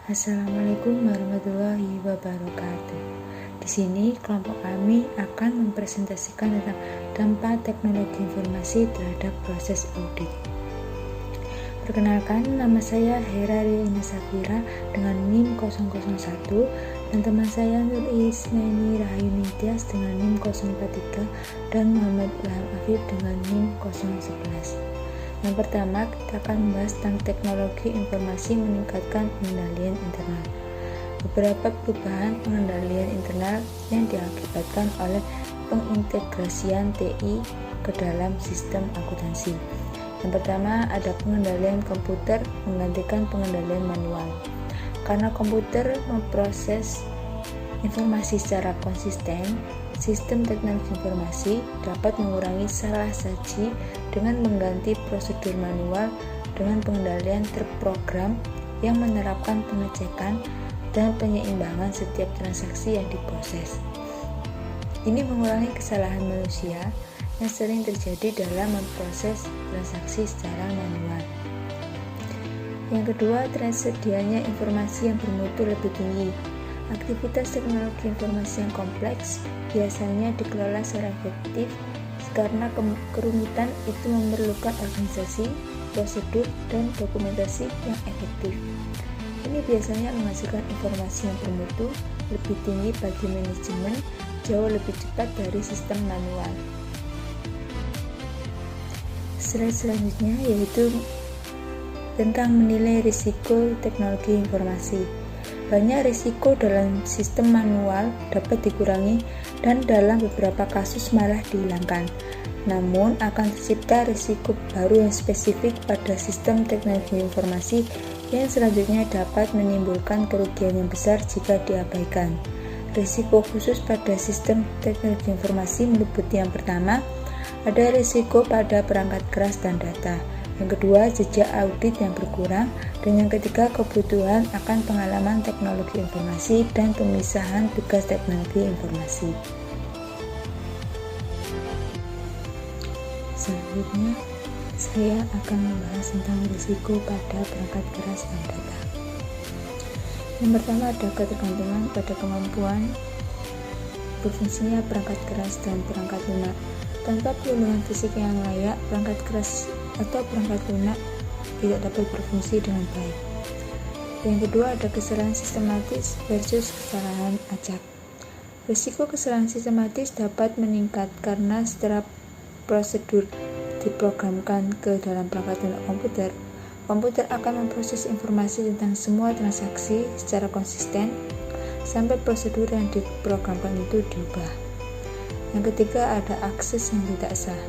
Assalamualaikum warahmatullahi wabarakatuh. Di sini kelompok kami akan mempresentasikan tentang dampak teknologi informasi terhadap proses audit. Perkenalkan, nama saya Hera Rina Safira dengan NIM 001 dan teman saya Nur Isneni Rahayu Nitias dengan NIM 043 dan Muhammad Ilham Afif dengan NIM 011. Yang pertama, kita akan membahas tentang teknologi informasi meningkatkan pengendalian internal. Beberapa perubahan pengendalian internal yang diakibatkan oleh pengintegrasian TI ke dalam sistem akuntansi. Yang pertama, ada pengendalian komputer menggantikan pengendalian manual. Karena komputer memproses informasi secara konsisten, sistem teknologi informasi dapat mengurangi salah saji dengan mengganti prosedur manual dengan pengendalian terprogram yang menerapkan pengecekan dan penyeimbangan setiap transaksi yang diproses. Ini mengurangi kesalahan manusia yang sering terjadi dalam memproses transaksi secara manual. Yang kedua, tersedianya informasi yang bermutu lebih tinggi. Aktivitas teknologi informasi yang kompleks biasanya dikelola secara efektif karena kerumitan itu memerlukan organisasi, prosedur, dan dokumentasi yang efektif. Ini biasanya menghasilkan informasi yang bermutu lebih tinggi bagi manajemen, jauh lebih cepat dari sistem manual. Slide selanjutnya yaitu tentang menilai risiko teknologi informasi. Banyak risiko dalam sistem manual dapat dikurangi dan dalam beberapa kasus malah dihilangkan. Namun akan tercipta risiko baru yang spesifik pada sistem teknologi informasi yang selanjutnya dapat menimbulkan kerugian yang besar jika diabaikan. Risiko khusus pada sistem teknologi informasi meliputi yang pertama, ada risiko pada perangkat keras dan data. Yang kedua, jejak audit yang berkurang, dan yang ketiga, kebutuhan akan pengalaman teknologi informasi dan pemisahan tugas teknologi informasi. Selanjutnya, saya akan membahas tentang risiko pada perangkat keras dan data. Yang pertama, ada ketergantungan pada kemampuan berfungsinya perangkat keras dan perangkat lunak. Tanpa perlindungan fisik yang layak, perangkat keras atau perangkat lunak tidak dapat berfungsi dengan baik. Yang kedua, ada kesalahan sistematis versus kesalahan acak. Risiko kesalahan sistematis dapat meningkat karena setelah prosedur diprogramkan ke dalam perangkat lunak komputer akan memproses informasi tentang semua transaksi secara konsisten sampai prosedur yang diprogramkan itu diubah. Yang ketiga, ada akses yang tidak sah.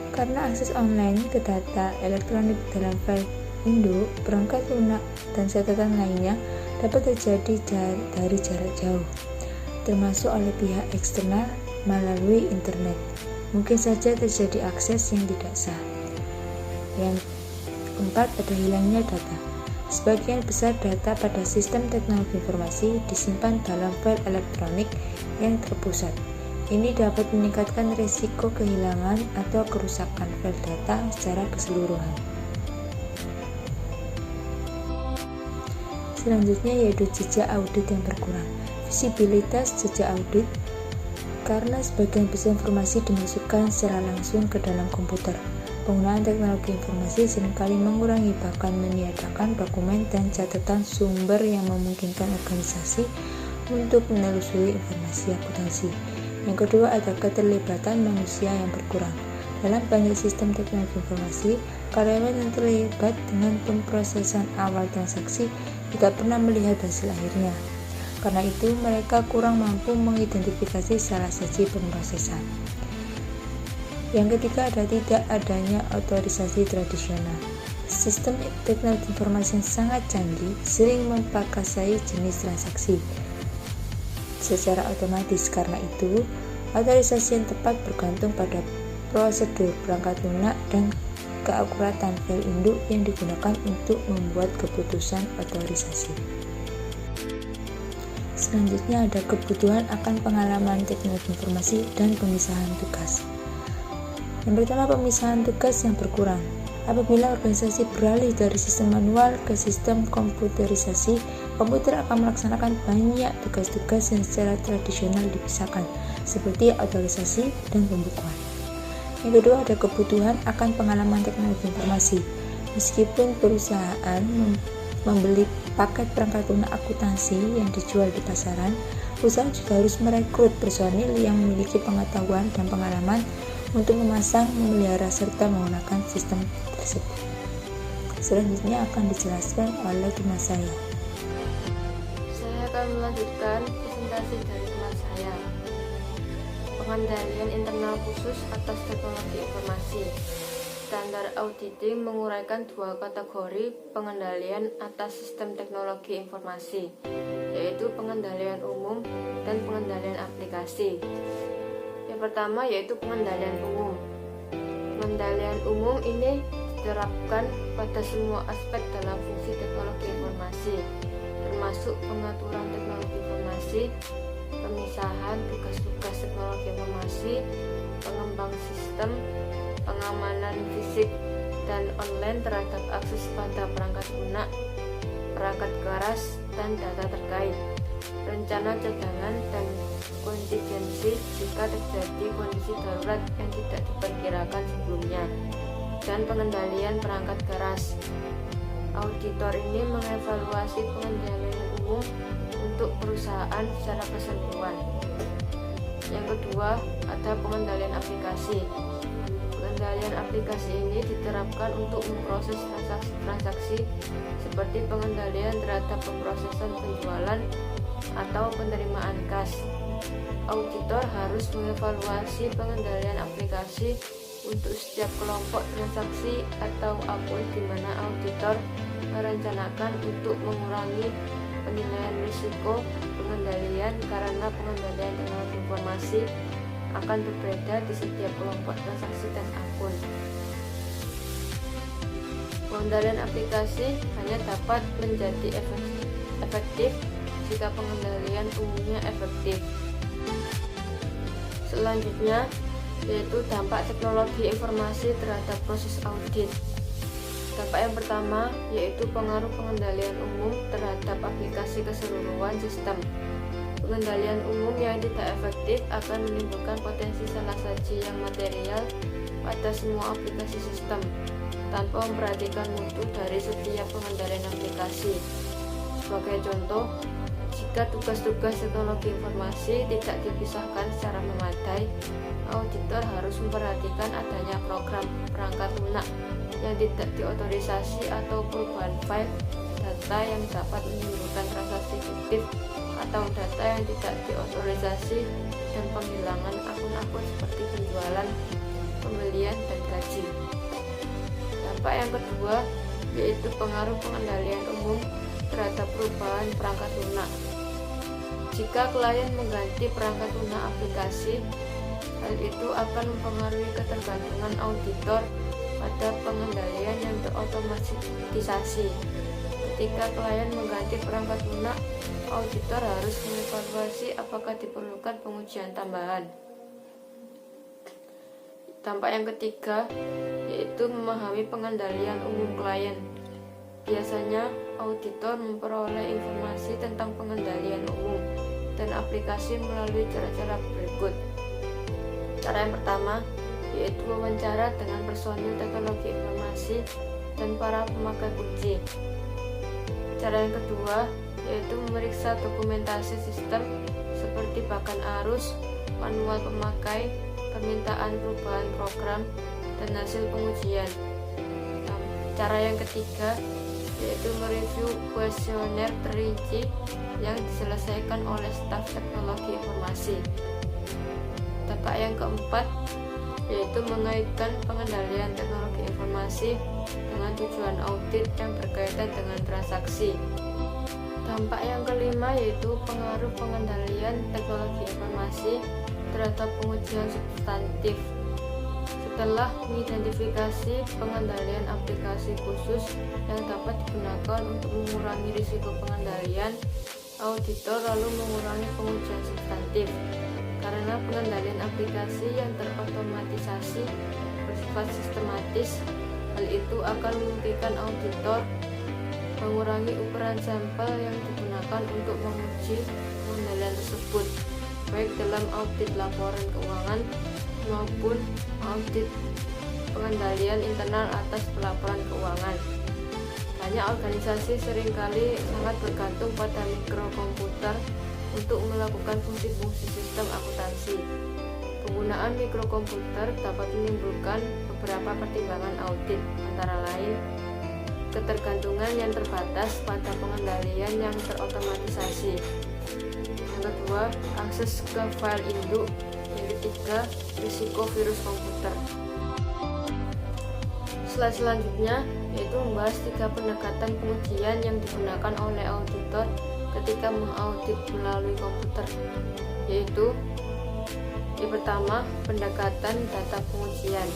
Karena akses online ke data elektronik dalam file induk, perangkat lunak, dan catatan lainnya dapat terjadi dari jarak jauh, termasuk oleh pihak eksternal melalui internet. Mungkin saja terjadi akses yang tidak sah. Yang keempat, ada hilangnya data. Sebagian besar data pada sistem teknologi informasi disimpan dalam file elektronik yang terpusat. Ini dapat meningkatkan risiko kehilangan atau kerusakan file data secara keseluruhan. Selanjutnya yaitu jejak audit yang berkurang. Visibilitas jejak audit karena sebagian besar informasi dimasukkan secara langsung ke dalam komputer. Penggunaan teknologi informasi seringkali mengurangi bahkan meniadakan dokumen dan catatan sumber yang memungkinkan organisasi untuk menelusuri informasi akuntansi. Yang kedua, ada keterlibatan manusia yang berkurang. Dalam banyak sistem teknologi informasi, karyawan yang terlibat dengan pemrosesan awal transaksi tidak pernah melihat hasil akhirnya. Karena itu, mereka kurang mampu mengidentifikasi salah saji pemrosesan. Yang ketiga, ada tidak adanya otorisasi tradisional. Sistem teknologi informasi yang sangat canggih sering memprakarsai jenis transaksi secara otomatis. Karena itu, otorisasi yang tepat bergantung pada prosedur perangkat lunak dan keakuratan file induk yang digunakan untuk membuat keputusan otorisasi. Selanjutnya ada kebutuhan akan pengalaman teknologi informasi dan pemisahan tugas. Yang pertama, pemisahan tugas yang berkurang. Apabila organisasi beralih dari sistem manual ke sistem komputerisasi, komputer akan melaksanakan banyak tugas-tugas yang secara tradisional dipisahkan, seperti autorisasi dan pembukuan. Yang kedua, ada kebutuhan akan pengalaman teknologi informasi. Meskipun perusahaan membeli paket perangkat lunak akuntansi yang dijual di pasaran, perusahaan juga harus merekrut personil yang memiliki pengetahuan dan pengalaman untuk memasang, memelihara, serta menggunakan sistem tersebut. Selanjutnya akan dijelaskan oleh teman saya. Saya akan melanjutkan presentasi dari teman saya. Pengendalian internal khusus atas teknologi informasi. Standar auditing menguraikan dua kategori pengendalian atas sistem teknologi informasi, yaitu pengendalian umum dan pengendalian aplikasi. Yang pertama yaitu pengendalian umum. Pengendalian umum ini diterapkan pada semua aspek dalam fungsi teknologi informasi, termasuk pengaturan teknologi informasi, pemisahan tugas-tugas teknologi informasi, pengembang sistem, pengamanan fisik dan online terhadap akses pada perangkat lunak, perangkat keras, dan data terkait, rencana cadangan dan kontingensi jika terjadi kondisi darurat yang tidak diperkirakan sebelumnya, dan pengendalian perangkat keras. Auditor ini mengevaluasi pengendalian umum untuk perusahaan secara keseluruhan. Yang kedua, ada pengendalian aplikasi. Pengendalian aplikasi ini diterapkan untuk memproses transaksi-transaksi seperti pengendalian terhadap pemrosesan penjualan atau penerimaan kas. Auditor harus mengevaluasi pengendalian aplikasi untuk setiap kelompok transaksi atau akun di mana auditor merencanakan untuk mengurangi penilaian risiko pengendalian karena pengendalian teknologi informasi akan berbeda di setiap kelompok transaksi dan akun. Pengendalian aplikasi hanya dapat menjadi efektif jika pengendalian umumnya efektif. Selanjutnya yaitu dampak teknologi informasi terhadap proses audit. Dampak yang pertama yaitu pengaruh pengendalian umum terhadap aplikasi keseluruhan sistem. Pengendalian umum yang tidak efektif akan menimbulkan potensi salah saji yang material pada semua aplikasi sistem tanpa memperhatikan mutu dari setiap pengendalian aplikasi. Sebagai contoh, jika tugas-tugas teknologi informasi tidak dipisahkan secara memadai, auditor harus memperhatikan adanya program perangkat lunak yang tidak diotorisasi atau perubahan file data yang dapat menimbulkan transaksi fiktif atau data yang tidak diotorisasi dan penghilangan akun-akun seperti penjualan, pembelian, dan gaji. Dampak yang kedua yaitu pengaruh pengendalian umum terhadap perubahan perangkat lunak. Jika klien mengganti perangkat lunak aplikasi, hal itu akan mempengaruhi ketergantungan auditor pada pengendalian yang terotomatisasi. Ketika klien mengganti perangkat lunak, auditor harus mengevaluasi apakah diperlukan pengujian tambahan. Dampak yang ketiga yaitu memahami pengendalian umum klien. Biasanya auditor memperoleh informasi tentang pengendalian umum dan aplikasi melalui cara-cara berikut. Cara yang pertama yaitu wawancara dengan personil teknologi informasi dan para pemakai kunci. Cara yang kedua yaitu memeriksa dokumentasi sistem seperti bahkan arus, manual pemakai, permintaan perubahan program, dan hasil pengujian. Cara yang ketiga yaitu mereview kuesioner terinci yang diselesaikan oleh staf teknologi informasi. Dampak yang keempat yaitu mengaitkan pengendalian teknologi informasi dengan tujuan audit yang berkaitan dengan transaksi. Dampak yang kelima yaitu pengaruh pengendalian teknologi informasi terhadap pengujian substantif. Setelah mengidentifikasi pengendalian aplikasi khusus yang dapat digunakan untuk mengurangi risiko pengendalian, auditor lalu mengurangi pengujian substantif. Karena pengendalian aplikasi yang terotomatisasi bersifat sistematis, Hal itu akan memungkinkan auditor mengurangi ukuran sampel yang digunakan untuk menguji pengendalian tersebut, baik dalam audit laporan keuangan maupun audit pengendalian internal atas pelaporan keuangan. Banyak organisasi seringkali sangat bergantung pada mikrokomputer untuk melakukan fungsi-fungsi sistem akuntansi. Penggunaan mikrokomputer dapat menimbulkan beberapa pertimbangan audit, antara lain ketergantungan yang terbatas pada pengendalian yang terotomatisasi. Yang kedua, akses ke file induk. Yang ketiga, risiko virus komputer. Slide selanjutnya yaitu membahas 3 pendekatan pengujian yang digunakan oleh auditor ketika mengaudit melalui komputer, yaitu yang pertama, pendekatan data pengujian.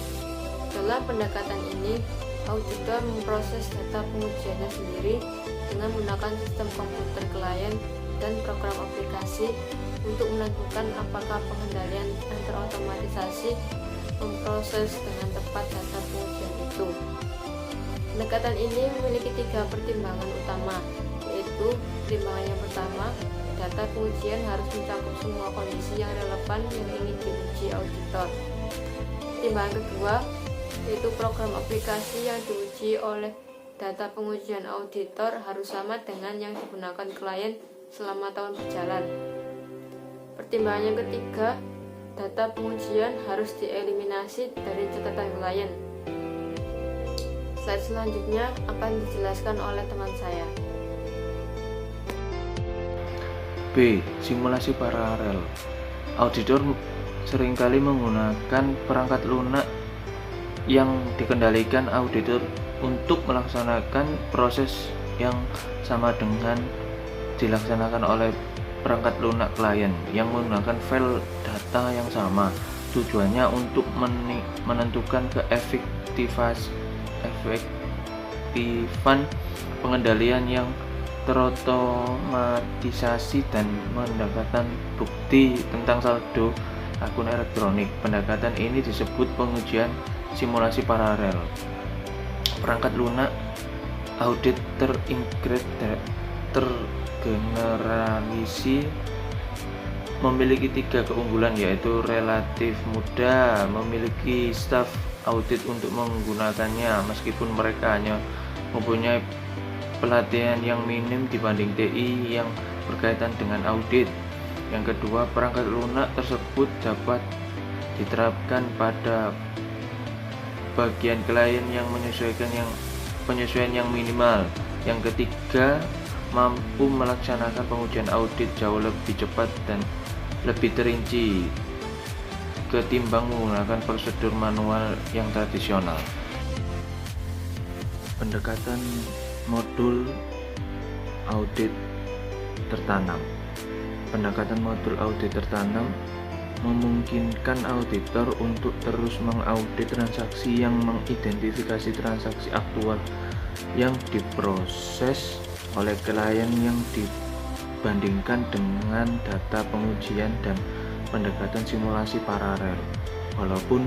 Dalam pendekatan ini, auditor memproses data pengujiannya sendiri dengan menggunakan sistem komputer klien dan program aplikasi untuk menentukan apakah pengendalian yang terotomatisasi memproses dengan tepat data pengujian itu. Pendekatan ini memiliki 3 pertimbangan utama, yaitu pertimbangan yang pertama, data pengujian harus mencakup semua kondisi yang relevan yang ingin diuji auditor. Pertimbangan kedua, yaitu program aplikasi yang diuji oleh data pengujian auditor harus sama dengan yang digunakan klien selama tahun berjalan. Pertimbangan yang ketiga, data pengujian harus dieliminasi dari catatan klien. Slide selanjutnya akan dijelaskan oleh teman saya. B. Simulasi paralel. Auditor seringkali menggunakan perangkat lunak yang dikendalikan auditor untuk melaksanakan proses yang sama dengan dilaksanakan oleh perangkat lunak klien yang menggunakan file data yang sama. Tujuannya untuk menentukan keefektifan pengendalian yang terotomatisasi dan mendapatkan bukti tentang saldo akun elektronik. Pendekatan ini disebut pengujian simulasi paralel. Perangkat lunak audit tergeneralisir memiliki 3 keunggulan, yaitu relatif mudah memiliki staf audit untuk menggunakannya meskipun mereka hanya mempunyai pelatihan yang minim dibanding TI yang berkaitan dengan audit. Yang kedua, perangkat lunak tersebut dapat diterapkan pada bagian klien yang penyesuaian yang minimal. Yang ketiga, mampu melaksanakan pengujian audit jauh lebih cepat dan lebih terinci ketimbang menggunakan prosedur manual yang tradisional. Pendekatan modul audit tertanam. Pendekatan modul audit tertanam memungkinkan auditor untuk terus mengaudit transaksi yang mengidentifikasi transaksi aktual yang diproses oleh klien yang dibandingkan dengan data pengujian dan pendekatan simulasi paralel. Walaupun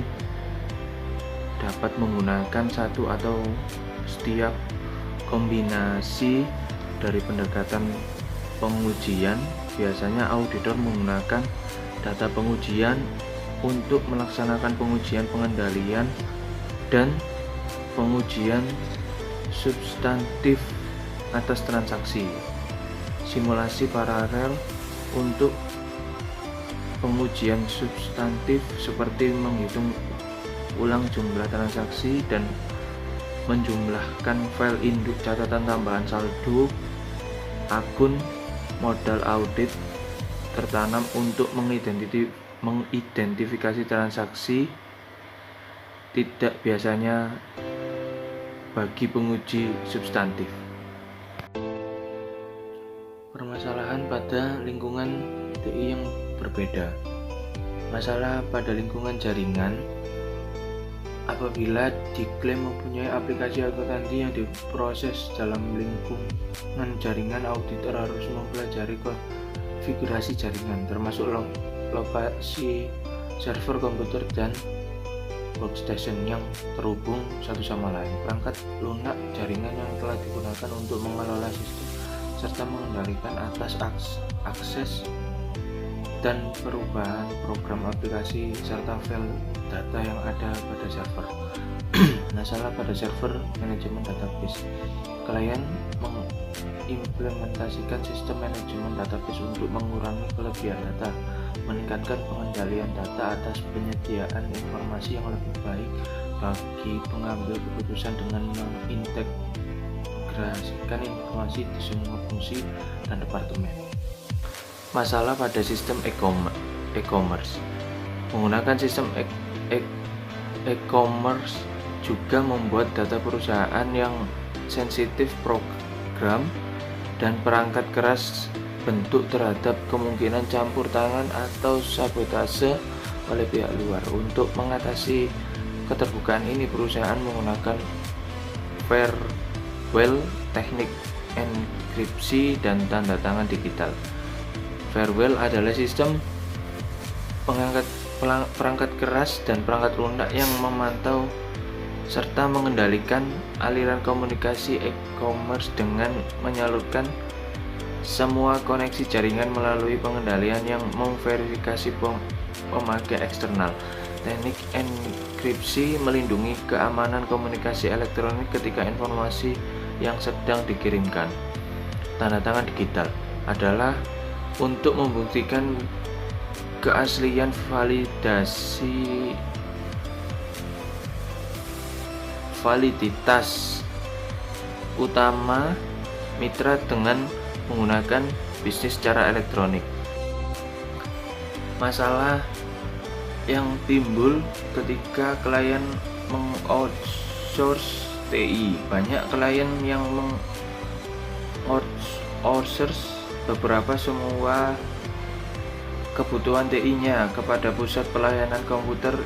dapat menggunakan satu atau setiap kombinasi dari pendekatan pengujian, biasanya auditor menggunakan data pengujian untuk melaksanakan pengujian pengendalian dan pengujian substantif atas transaksi. Simulasi paralel untuk pengujian substantif seperti menghitung ulang jumlah transaksi dan menjumlahkan file induk catatan tambahan saldo akun modal audit tertanam untuk mengidentifikasi transaksi tidak biasanya bagi penguji substantif. Permasalahan pada lingkungan TI yang berbeda. Masalah pada lingkungan jaringan. Apabila diklaim mempunyai aplikasi akuntansi yang diproses dalam lingkungan jaringan, auditor harus mempelajari konfigurasi jaringan, termasuk lokasi server komputer dan workstation yang terhubung satu sama lain, perangkat lunak jaringan yang telah digunakan untuk mengelola sistem, serta mengendalikan atas akses dan perubahan program aplikasi serta file data yang ada pada server. Masalah pada server manajemen database. Klien mengimplementasikan sistem manajemen database untuk mengurangi kelebihan data, meningkatkan pengendalian data atas penyediaan informasi yang lebih baik bagi pengambil keputusan dengan mengintegrasikan informasi di semua fungsi dan departemen. Masalah pada sistem e-commerce. Menggunakan sistem e-commerce juga membuat data perusahaan yang sensitif, program dan perangkat keras bentuk terhadap kemungkinan campur tangan atau sabotase oleh pihak luar. Untuk mengatasi keterbukaan ini, perusahaan menggunakan firewall, teknik enkripsi, dan tanda tangan digital. Firewall adalah sistem perangkat keras dan perangkat lunak yang memantau serta mengendalikan aliran komunikasi e-commerce dengan menyalurkan semua koneksi jaringan melalui pengendalian yang memverifikasi pemakai eksternal. Teknik enkripsi melindungi keamanan komunikasi elektronik ketika informasi yang sedang dikirimkan. Tanda tangan digital adalah untuk membuktikan keaslian validitas utama mitra dengan menggunakan bisnis secara elektronik. Masalah yang timbul ketika klien mengoutsource TI. Banyak klien yang mengoutsource beberapa semua kebutuhan TI-nya kepada pusat pelayanan komputer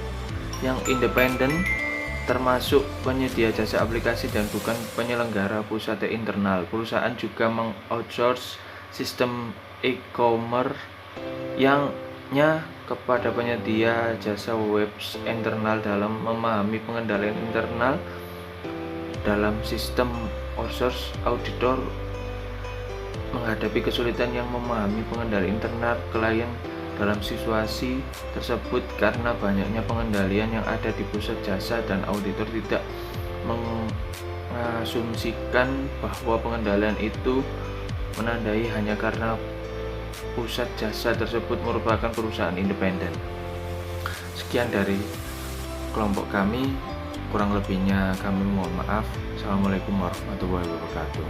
yang independen, termasuk penyedia jasa aplikasi dan bukan penyelenggara pusat TI internal. Perusahaan juga mengoutsource sistem e-commerce yang-nya kepada penyedia jasa web internal dalam memahami pengendalian internal dalam sistem outsource. Auditor menghadapi kesulitan yang memahami pengendalian internal klien dalam situasi tersebut karena banyaknya pengendalian yang ada di pusat jasa, dan auditor tidak mengasumsikan bahwa pengendalian itu menandai hanya karena pusat jasa tersebut merupakan perusahaan independen. Sekian dari kelompok kami, kurang lebihnya kami mohon maaf. Assalamualaikum warahmatullahi wabarakatuh.